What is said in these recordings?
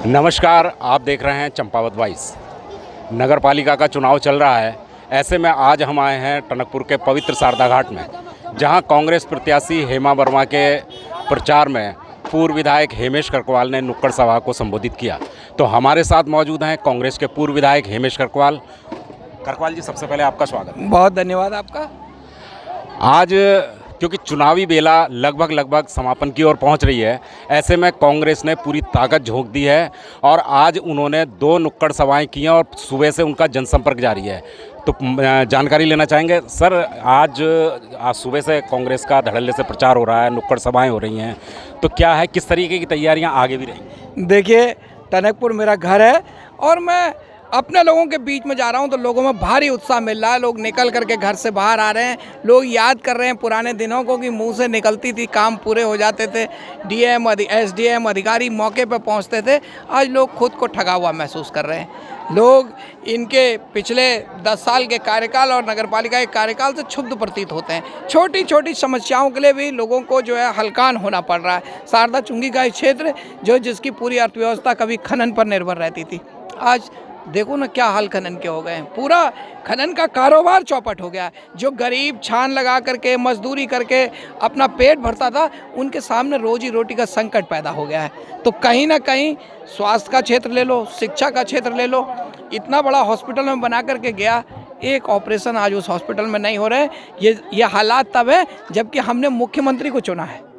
नमस्कार, आप देख रहे हैं चंपावत वॉइस। नगर पालिका का चुनाव चल रहा है। ऐसे में आज हम आए हैं टनकपुर के पवित्र शारदा घाट में, जहां कांग्रेस प्रत्याशी हेमा वर्मा के प्रचार में पूर्व विधायक हेमेश करकवाल ने नुक्कड़ सभा को संबोधित किया। तो हमारे साथ मौजूद हैं कांग्रेस के पूर्व विधायक हेमेश करकवाल। करकवाल जी, सबसे पहले आपका स्वागत है। बहुत धन्यवाद आपका। आज क्योंकि चुनावी बेला लगभग समापन की ओर पहुंच रही है, ऐसे में कांग्रेस ने पूरी ताकत झोंक दी है और आज उन्होंने 2 नुक्कड़ सभाएं की हैं और सुबह से उनका जनसंपर्क जारी है। तो जानकारी लेना चाहेंगे सर, आज सुबह से कांग्रेस का धड़ल्ले से प्रचार हो रहा है, नुक्कड़ सभाएं हो रही हैं, तो क्या है, किस तरीके की तैयारियां आगे भी रहेंगी? देखिए, टनकपुर मेरा घर है और मैं अपने लोगों के बीच में जा रहा हूं तो लोगों में भारी उत्साह मिल रहा है। लोग निकल करके घर से बाहर आ रहे हैं, लोग याद कर रहे हैं पुराने दिनों को कि मुंह से निकलती थी, काम पूरे हो जाते थे, डीएम एसडीएम अधिकारी मौके पर पहुंचते थे। आज लोग खुद को ठगा हुआ महसूस कर रहे हैं। लोग इनके पिछले 10 साल के कार्यकाल और नगरपालिका के कार्यकाल से क्षुब्ध प्रतीत होते हैं। छोटी छोटी समस्याओं के लिए भी लोगों को जो है हलकान होना पड़ रहा है। शारदा चुंगी का क्षेत्र जिसकी पूरी अर्थव्यवस्था कभी खनन पर निर्भर रहती थी, आज देखो ना क्या हाल खनन के हो गए हैं। पूरा खनन का कारोबार चौपट हो गया है। जो गरीब छान लगा करके मजदूरी करके अपना पेट भरता था, उनके सामने रोजी रोटी का संकट पैदा हो गया है। तो कहीं ना कहीं स्वास्थ्य का क्षेत्र ले लो, शिक्षा का क्षेत्र ले लो, इतना बड़ा हॉस्पिटल में बना करके गया, एक ऑपरेशन आज उस हॉस्पिटल में नहीं हो रहे। ये हालात तब है जबकि हमने मुख्यमंत्री को चुना है।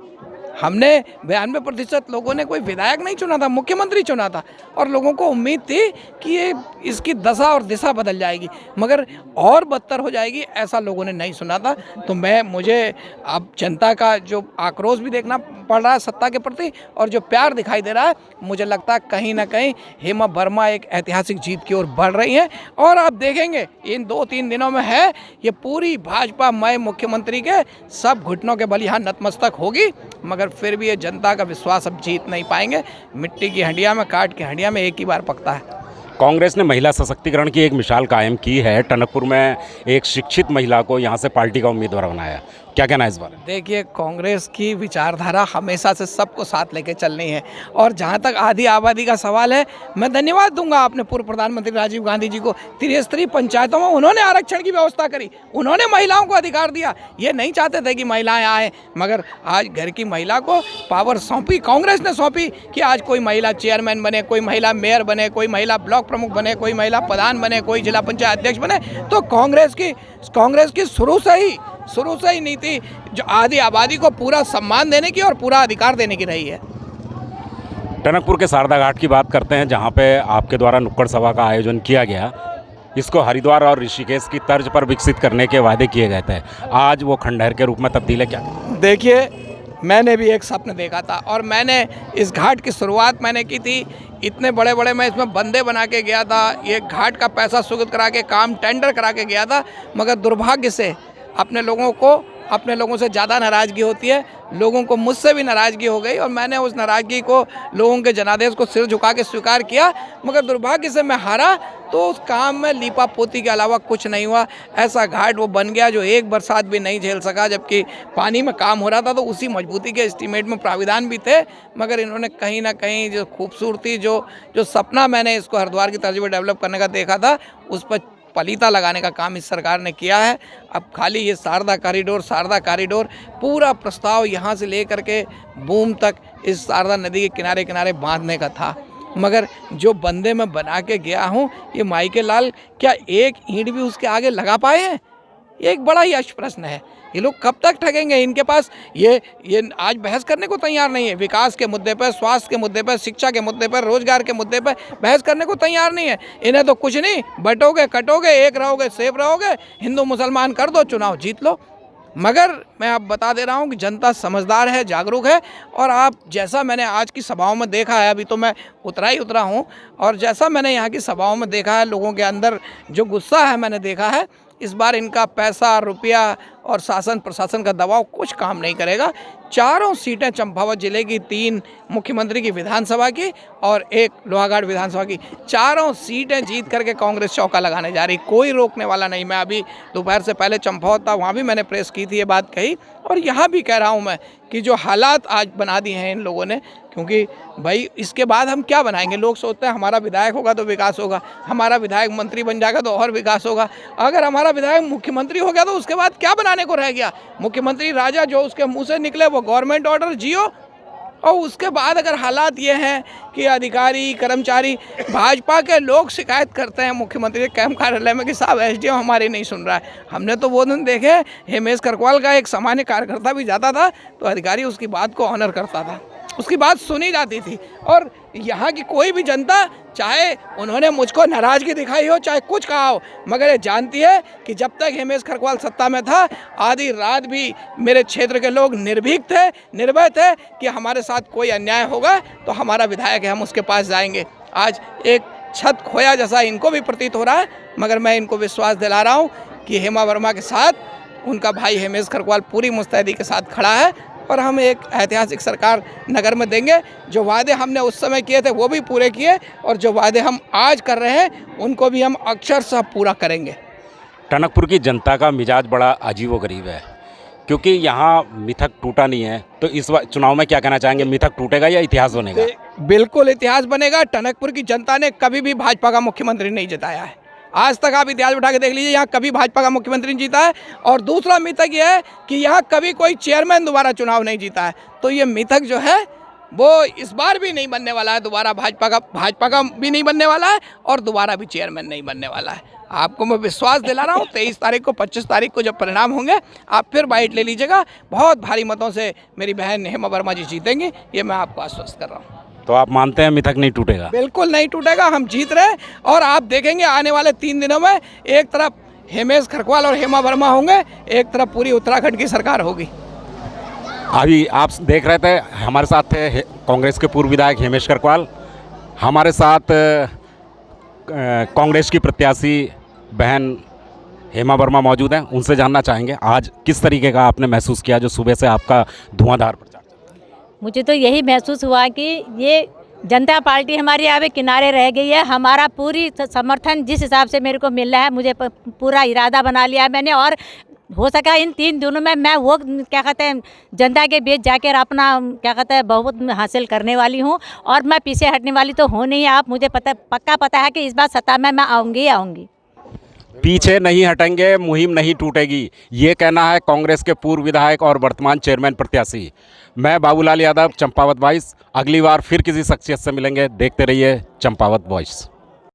हमने 92% लोगों ने कोई विधायक नहीं चुना था, मुख्यमंत्री चुना था। और लोगों को उम्मीद थी कि ये इसकी दशा और दिशा बदल जाएगी, मगर और बदतर हो जाएगी, ऐसा लोगों ने नहीं सुना था। तो मुझे अब जनता का जो आक्रोश भी देखना पड़ रहा है सत्ता के प्रति और जो प्यार दिखाई दे रहा है, मुझे लगता है कहीं ना कहीं हेमा वर्मा एक ऐतिहासिक जीत की ओर बढ़ रही हैं। और आप देखेंगे इन 2-3 दिनों में है ये पूरी भाजपा मय मुख्यमंत्री के सब घुटनों के बल यहाँ नतमस्तक होगी, मगर फिर भी ये जनता का विश्वास अब जीत नहीं पाएंगे। मिट्टी की हंडिया में, काट की हंडिया में एक ही बार पकता है। कांग्रेस ने महिला सशक्तिकरण की एक मिसाल कायम की है। टनकपुर में एक शिक्षित महिला को यहां से पार्टी का उम्मीदवार बनाया, क्या कहना है इस बारे में? देखिए, कांग्रेस की विचारधारा हमेशा से सबको साथ लेके चलनी है। और जहाँ तक आधी आबादी का सवाल है, मैं धन्यवाद दूंगा अपने पूर्व प्रधानमंत्री राजीव गांधी जी को। त्रिस्तरीय पंचायतों में उन्होंने आरक्षण की व्यवस्था करी, उन्होंने महिलाओं को अधिकार दिया। ये नहीं चाहते थे कि महिलाएं आए, मगर आज घर की महिला को पावर सौंपी, कांग्रेस ने सौंपी कि आज कोई महिला चेयरमैन बने, कोई महिला मेयर बने, कोई महिला ब्लॉक प्रमुख बने, कोई महिला प्रधान बने, कोई जिला पंचायत अध्यक्ष बने। तो कांग्रेस की शुरू से ही नीति जो आधी आबादी को पूरा सम्मान देने की और पूरा अधिकार देने की रही है। टनकपुर के शारदा घाट की बात करते हैं, जहां पे आपके द्वारा नुक्कड़ सभा का आयोजन किया गया। इसको हरिद्वार और ऋषिकेश की तर्ज पर विकसित करने के वादे किए गए थे, आज वो खंडहर के रूप में तब्दील है, क्या? देखिए, मैंने भी एक स्वप्न देखा था और मैंने इस घाट की शुरुआत मैंने की थी। इतने बड़े बड़े मैं इसमें बंदे बना के गया था, ये घाट का पैसा स्वीकृत करा के काम टेंडर करा के गया था, मगर दुर्भाग्य से अपने लोगों से ज़्यादा नाराज़गी होती है। लोगों को मुझसे भी नाराज़गी हो गई और मैंने उस नाराज़गी को, लोगों के जनादेश को सिर झुका के स्वीकार किया, मगर दुर्भाग्य से मैं हारा। तो उस काम में लीपा पोती के अलावा कुछ नहीं हुआ। ऐसा घाट वो बन गया जो एक बरसात भी नहीं झेल सका, जबकि पानी में काम हो रहा था। तो उसी मजबूती के एस्टीमेट में प्राविधान भी थे, मगर इन्होंने कहीं ना कहीं जो खूबसूरती, जो सपना मैंने इसको हरिद्वार की तर्ज पर डेवलप करने का देखा था, उस पर पलीता लगाने का काम इस सरकार ने किया है। अब खाली ये शारदा कॉरिडोर पूरा प्रस्ताव यहाँ से लेकर के बूम तक इस शारदा नदी के किनारे किनारे बांधने का था, मगर जो बंदे मैं बना के गया हूँ, ये माइके लाल क्या एक ईंट भी उसके आगे लगा पाए हैं? एक बड़ा ही अष्ट प्रश्न है। ये लोग कब तक ठगेंगे? इनके पास ये आज बहस करने को तैयार नहीं है। विकास के मुद्दे पर, स्वास्थ्य के मुद्दे पर, शिक्षा के मुद्दे पर, रोजगार के मुद्दे पर बहस करने को तैयार नहीं है। इन्हें तो कुछ नहीं, बटोगे कटोगे, एक रहोगे सेफ रहोगे, हिंदू मुसलमान कर दो, चुनाव जीत लो। मगर मैं आप बता दे रहा हूँ कि जनता समझदार है, जागरूक है। और आप जैसा मैंने आज की सभाओं में देखा है, अभी तो मैं उतरा हूँ, और जैसा मैंने यहाँ की सभाओं में देखा है, लोगों के अंदर जो गुस्सा है मैंने देखा है, इस बार इनका पैसा, रुपया और शासन प्रशासन का दबाव कुछ काम नहीं करेगा। चारों सीटें चंपावत जिले की, 3 मुख्यमंत्री की विधानसभा की और 1 लोहाघाट विधानसभा की, चारों सीटें जीत करके कांग्रेस चौका लगाने जा रही। कोई रोकने वाला नहीं। मैं अभी दोपहर से पहले चंपावत था, वहाँ भी मैंने प्रेस की थी, ये बात कही, और यहाँ भी कह रहा हूँ मैं कि जो हालात आज बना दिए हैं इन लोगों ने, क्योंकि भाई इसके बाद हम क्या बनाएंगे। लोग सोचते हैं हमारा विधायक होगा तो विकास होगा, हमारा विधायक मंत्री बन जाएगा तो और विकास होगा। अगर हमारा विधायक मुख्यमंत्री हो गया तो उसके बाद क्या बनाने को रह गया। मुख्यमंत्री राजा जो उसके मुंह से निकले वो गवर्नमेंट ऑर्डर जियो। और उसके बाद अगर हालात ये हैं कि अधिकारी कर्मचारी भाजपा के लोग शिकायत करते हैं मुख्यमंत्री के कैंप कार्यालय में कि साहब एसडीएम हमारी नहीं सुन रहा है। हमने तो वो दिन देखे हेमेश करकवाल का एक सामान्य कार्यकर्ता भी जाता था तो अधिकारी उसकी बात को ऑनर करता था, उसकी बात सुनी जाती थी। और यहाँ की कोई भी जनता, चाहे उन्होंने मुझको नाराज़गी दिखाई हो चाहे कुछ कहा हो, मगर ये जानती है कि जब तक हेमेश करकवाल सत्ता में था आधी रात भी मेरे क्षेत्र के लोग निर्भीक थे, निर्भय थे कि हमारे साथ कोई अन्याय होगा तो हमारा विधायक है, हम उसके पास जाएंगे। आज एक छत खोया जैसा इनको भी प्रतीत हो रहा है, मगर मैं इनको विश्वास दिला रहा हूँ कि हेमा वर्मा के साथ उनका भाई हेमेश करकवाल पूरी मुस्तैदी के साथ खड़ा है और हम एक ऐतिहासिक सरकार नगर में देंगे। जो वादे हमने उस समय किए थे वो भी पूरे किए और जो वादे हम आज कर रहे हैं उनको भी हम अक्षरशः पूरा करेंगे। टनकपुर की जनता का मिजाज बड़ा अजीबोगरीब है, क्योंकि यहाँ मिथक टूटा नहीं है। तो इस बार चुनाव में क्या कहना चाहेंगे, मिथक टूटेगा या इतिहास बनेगा? बिल्कुल इतिहास बनेगा। टनकपुर की जनता ने कभी भी भाजपा का मुख्यमंत्री नहीं जिताया है। आज तक आप इतिहास उठा के देख लीजिए, यहाँ कभी भाजपा का मुख्यमंत्री नहीं जीता है। और दूसरा मिथक ये है कि यहाँ कभी कोई चेयरमैन दोबारा चुनाव नहीं जीता है। तो ये मिथक जो है वो इस बार भी नहीं बनने वाला है। दोबारा भाजपा का भी नहीं बनने वाला है और दोबारा भी चेयरमैन नहीं बनने वाला है। आपको मैं विश्वास दिला रहा हूँ 23 तारीख को 25 तारीख को जब परिणाम होंगे आप फिर बाइट ले लीजिएगा। बहुत भारी मतों से मेरी बहन हेमा वर्मा जी जीतेंगी, ये मैं आपको आश्वस्त कर रहा हूँ। तो आप मानते हैं मिथक नहीं टूटेगा? बिल्कुल नहीं टूटेगा, हम जीत रहे हैं। और आप देखेंगे आने वाले 3 दिनों में एक तरफ हेमेश करकवाल और हेमा वर्मा होंगे, एक तरफ पूरी उत्तराखंड की सरकार होगी। अभी आप देख रहे थे हमारे साथ थे कांग्रेस के पूर्व विधायक हेमेश करकवाल, हमारे साथ कांग्रेस की प्रत्याशी बहन हेमा वर्मा मौजूद हैं। उनसे जानना चाहेंगे आज किस तरीके का आपने महसूस किया जो सुबह से आपका धुआंधार प्रचार? मुझे तो यही महसूस हुआ कि ये जनता पार्टी हमारी आगे किनारे रह गई है। हमारा पूरी समर्थन जिस हिसाब से मेरे को मिल रहा है, मुझे पूरा इरादा बना लिया है मैंने। और हो सका इन 3 दिनों में मैं वो क्या कहते हैं जनता के बीच जाकर अपना क्या कहते हैं बहुमत हासिल करने वाली हूँ और मैं पीछे हटने वाली तो हूँ नहीं। आप मुझे पक्का पता है कि इस बार सत्ता में मैं आऊँगी ही आऊँगी। पीछे नहीं हटेंगे, मुहिम नहीं टूटेगी, ये कहना है कांग्रेस के पूर्व विधायक और वर्तमान चेयरमैन प्रत्याशी। मैं बाबूलाल यादव, चंपावत वॉइस। अगली बार फिर किसी शख्सियत से मिलेंगे। देखते रहिए चंपावत वॉइस।